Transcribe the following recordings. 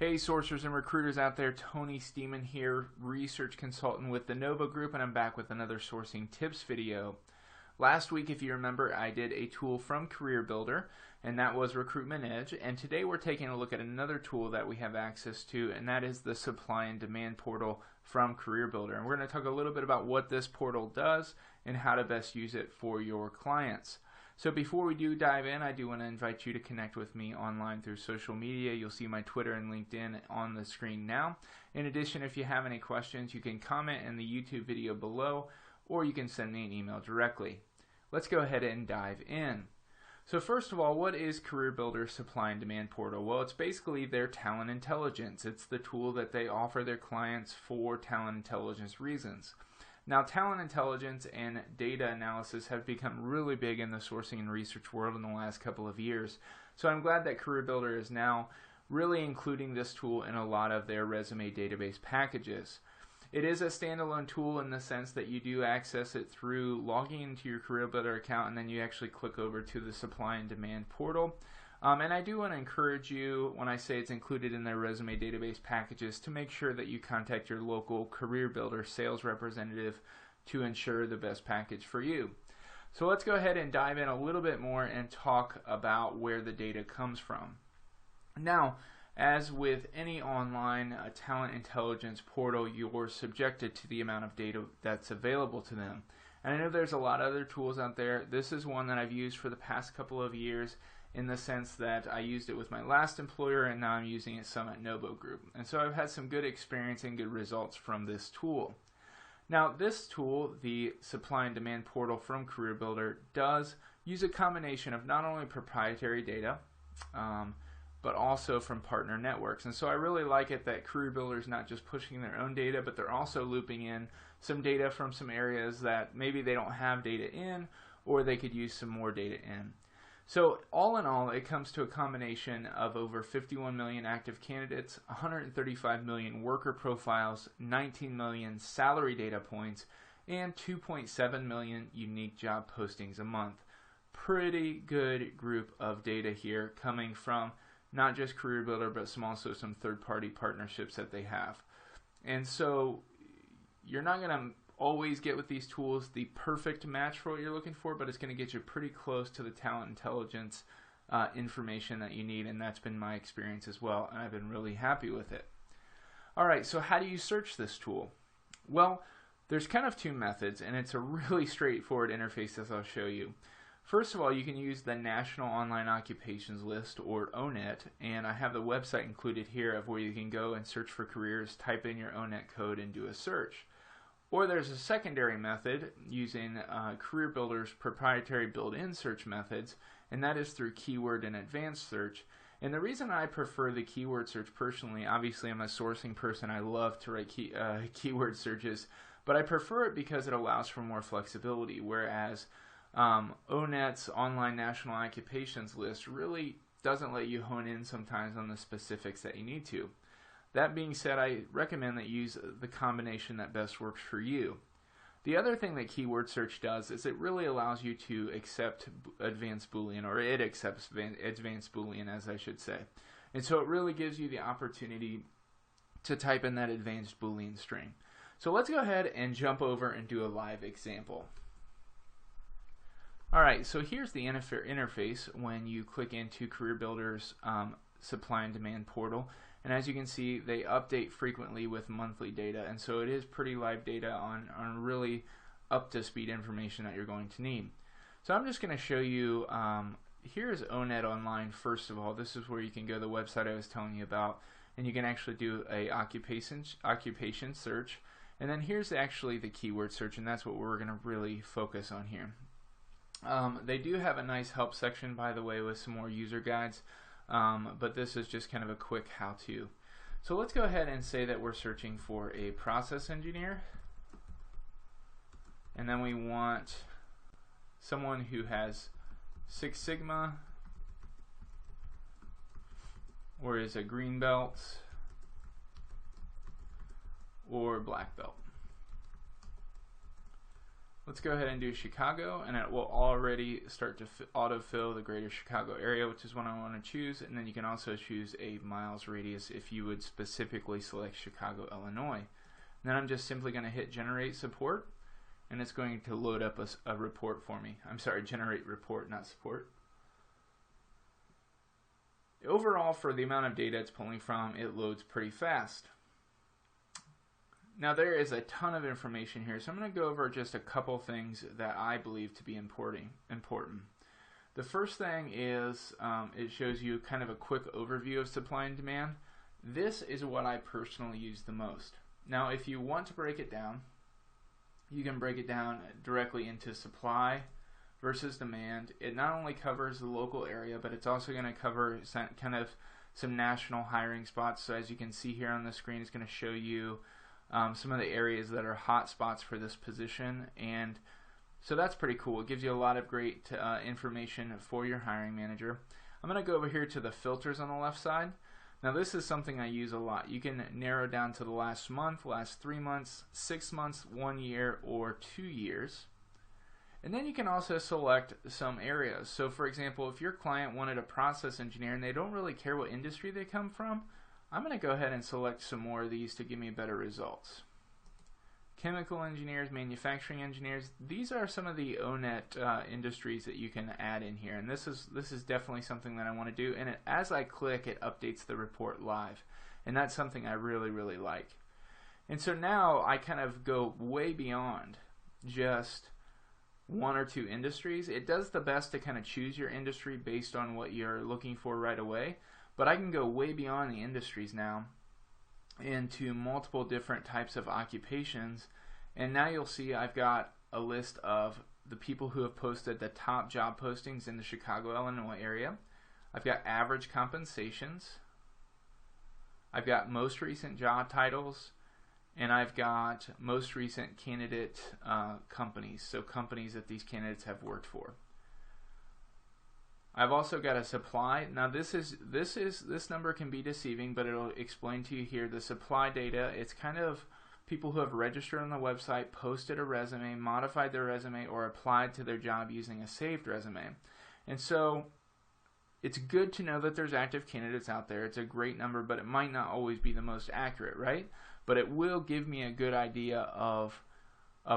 Hey sourcers and recruiters out there, Tony Stemen here, research consultant with the Novo Group, and I'm back with another sourcing tips video. Last week, if you remember, I did a tool from CareerBuilder, and that was Recruitment Edge, and today we're taking a look at another tool that we have access to, and that is the supply and demand portal from CareerBuilder. And we're going to talk a little bit about what this portal does and how to best use it for your clients. So before we do dive in, I do want to invite you to connect with me online through social media. You'll see my Twitter and LinkedIn on the screen now. In addition, if you have any questions, you can comment in the YouTube video below, or you can send me an email directly. Let's go ahead and dive in. So first of all, what is CareerBuilder's supply and demand portal? Well, it's basically their talent intelligence. It's the tool that they offer their clients for talent intelligence reasons. Now, talent intelligence and data analysis have become really big in the sourcing and research world in the last couple of years. So I'm glad that CareerBuilder is now really including this tool in a lot of their resume database packages. It is a standalone tool in the sense that you do access it through logging into your CareerBuilder account, and then you actually click over to the supply and demand portal. And I do want to encourage you, when I say it's included in their resume database packages, to make sure that you contact your local CareerBuilder sales representative to ensure the best package for you. So let's go ahead and dive in a little bit more and talk about where the data comes from. Now, as with any online talent intelligence portal, you're subjected to the amount of data that's available to them. And I know there's a lot of other tools out there. This is one that I've used for the past couple of years, in the sense that I used it with my last employer, and now I'm using it some at Novo Group. And so I've had some good experience and good results from this tool. Now, this tool, the supply and demand portal from CareerBuilder, does use a combination of not only proprietary data, but also from partner networks. And so I really like it that CareerBuilder is not just pushing their own data, but they're also looping in some data from some areas that maybe they don't have data in, or they could use some more data in. So all in all, it comes to a combination of over 51 million active candidates, 135 million worker profiles, 19 million salary data points, and 2.7 million unique job postings a month. Pretty good group of data here, coming from not just CareerBuilder, but also some third-party partnerships that they have. And so you're not going to always get with these tools the perfect match for what you're looking for, but it's going to get you pretty close to the talent intelligence information that you need, and that's been my experience as well, and I've been really happy with it. Alright, so how do you search this tool? Well, there's kind of two methods, and it's a really straightforward interface, as I'll show you. First of all, you can use the National Online Occupations List, or ONET, and I have the website included here of where you can go and search for careers, type in your ONET code, and do a search. Or there's a secondary method using CareerBuilder's proprietary built-in search methods, and that is through keyword and advanced search. And the reason I prefer the keyword search personally, obviously I'm a sourcing person, I love to write keyword searches, but I prefer it because it allows for more flexibility, whereas ONET's Online National Occupations List really doesn't let you hone in sometimes on the specifics that you need to. That being said, I recommend that you use the combination that best works for you. The other thing that keyword search does is it really allows you to accept advanced Boolean, or it accepts advanced Boolean, as I should say. And so it really gives you the opportunity to type in that advanced Boolean string. So let's go ahead and jump over and do a live example. Alright, so here's the interface when you click into CareerBuilder's supply and demand portal. And as you can see, they update frequently with monthly data, and so it is pretty live data on really up-to-speed information that you're going to need. So I'm just going to show you, here's ONET Online first of all. This is where you can go to the website I was telling you about, and you can actually do a occupation search. And then here's actually the keyword search, and that's what we're going to really focus on here. They do have a nice help section, by the way, with some more user guides. But this is just kind of a quick how-to. So let's go ahead and say that we're searching for a process engineer, and then we want someone who has Six Sigma or is a green belt or black belt. Let's go ahead and do Chicago, and it will already start to autofill the greater Chicago area, which is what I want to choose. And then you can also choose a miles radius if you would specifically select Chicago, Illinois. And then I'm just simply going to hit generate support, and it's going to load up a report for me. I'm sorry, generate report, not support. Overall, for the amount of data it's pulling from, it loads pretty fast. Now there is a ton of information here, so I'm going to go over just a couple things that I believe to be important. The first thing is it shows you kind of a quick overview of supply and demand. This is what I personally use the most. Now if you want to break it down, you can break it down directly into supply versus demand. It not only covers the local area, but it's also going to cover some national hiring spots. So as you can see here on the screen, it's going to show you some of the areas that are hot spots for this position, and so that's pretty cool. It gives you a lot of great information for your hiring manager. I'm going to go over here to the filters on the left side. Now this is something I use a lot. You can narrow down to the last month, last 3 months, 6 months, 1 year, or 2 years. And then you can also select some areas. So for example, if your client wanted a process engineer and they don't really care what industry they come from, I'm going to go ahead and select some more of these to give me better results. Chemical engineers, manufacturing engineers, these are some of the ONET industries that you can add in here, and this is definitely something that I want to do. And as I click, it updates the report live, and that's something I really like. And so now I kind of go way beyond just 1 or 2 industries. It does the best to kind of choose your industry based on what you're looking for right away, but I can go way beyond the industries now into multiple different types of occupations. And now you'll see I've got a list of the people who have posted the top job postings in the Chicago, Illinois area. I've got average compensations, I've got most recent job titles, and I've got most recent candidate companies, so companies that these candidates have worked for. I've also got a supply. Now this number can be deceiving, but it'll explain to you here the supply data. It's kind of people who have registered on the website, posted a resume, modified their resume, or applied to their job using a saved resume. And so it's good to know that there's active candidates out there. It's a great number, but it might not always be the most accurate, right? But it will give me a good idea of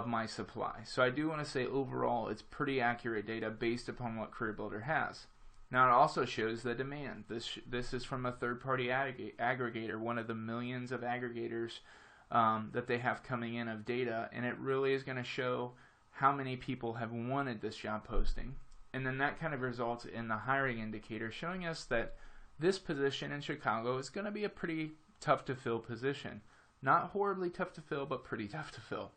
my supply. So I do want to say overall it's pretty accurate data based upon what CareerBuilder has. Now it also shows the demand. This is from a third-party aggregator, one of the millions of aggregators that they have coming in of data, and it really is going to show how many people have wanted this job posting. And then that kind of results in the hiring indicator showing us that this position in Chicago is going to be a pretty tough to fill position. Not horribly tough to fill, but pretty tough to fill.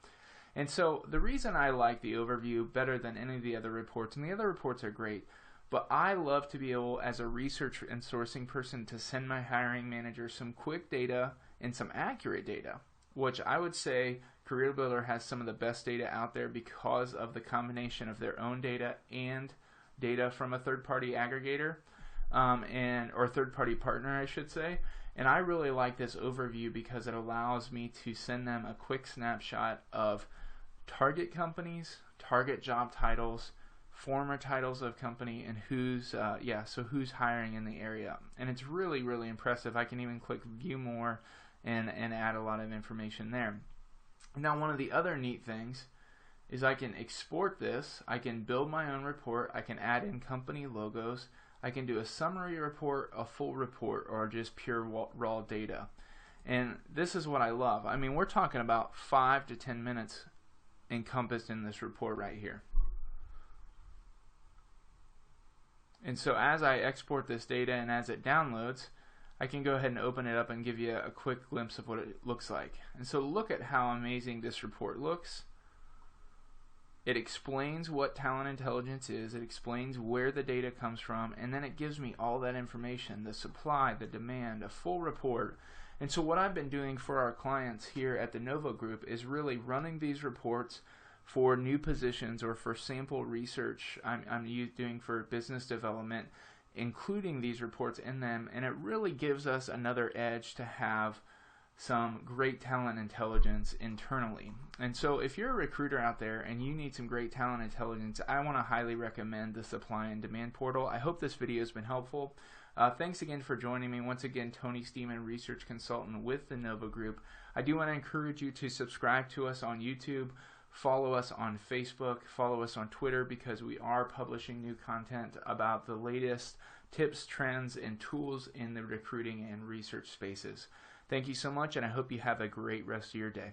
And so the reason I like the overview better than any of the other reports, and the other reports are great, but I love to be able, as a research and sourcing person, to send my hiring manager some quick data and some accurate data, which I would say CareerBuilder has some of the best data out there because of the combination of their own data and data from a third-party aggregator or third-party partner, I should say. And I really like this overview because it allows me to send them a quick snapshot of target companies, target job titles, former titles of company, and who's hiring in the area. And it's really impressive. I can even click view more and add a lot of information there. Now one of the other neat things is I can export this, I can build my own report, I can add in company logos, I can do a summary report, a full report, or just pure raw data. And this is what I love. I mean, we're talking about 5 to 10 minutes encompassed in this report right here. And so as I export this data and as it downloads, I can go ahead and open it up and give you a quick glimpse of what it looks like. And so look at how amazing this report looks. It explains what talent intelligence is, it explains where the data comes from, and then it gives me all that information, the supply, the demand, a full report. And so what I've been doing for our clients here at the Novo Group is really running these reports for new positions or for sample research I'm doing for business development, including these reports in them, and it really gives us another edge to have some great talent intelligence internally. And so if you're a recruiter out there and you need some great talent intelligence, I want to highly recommend the Supply and Demand Portal. I hope this video has been helpful. Thanks again for joining me. Once again, Tony Stemen, research consultant with the Novo Group. I do want to encourage you to subscribe to us on YouTube, follow us on Facebook, follow us on Twitter, because we are publishing new content about the latest tips, trends, and tools in the recruiting and research spaces. Thank you so much, and I hope you have a great rest of your day.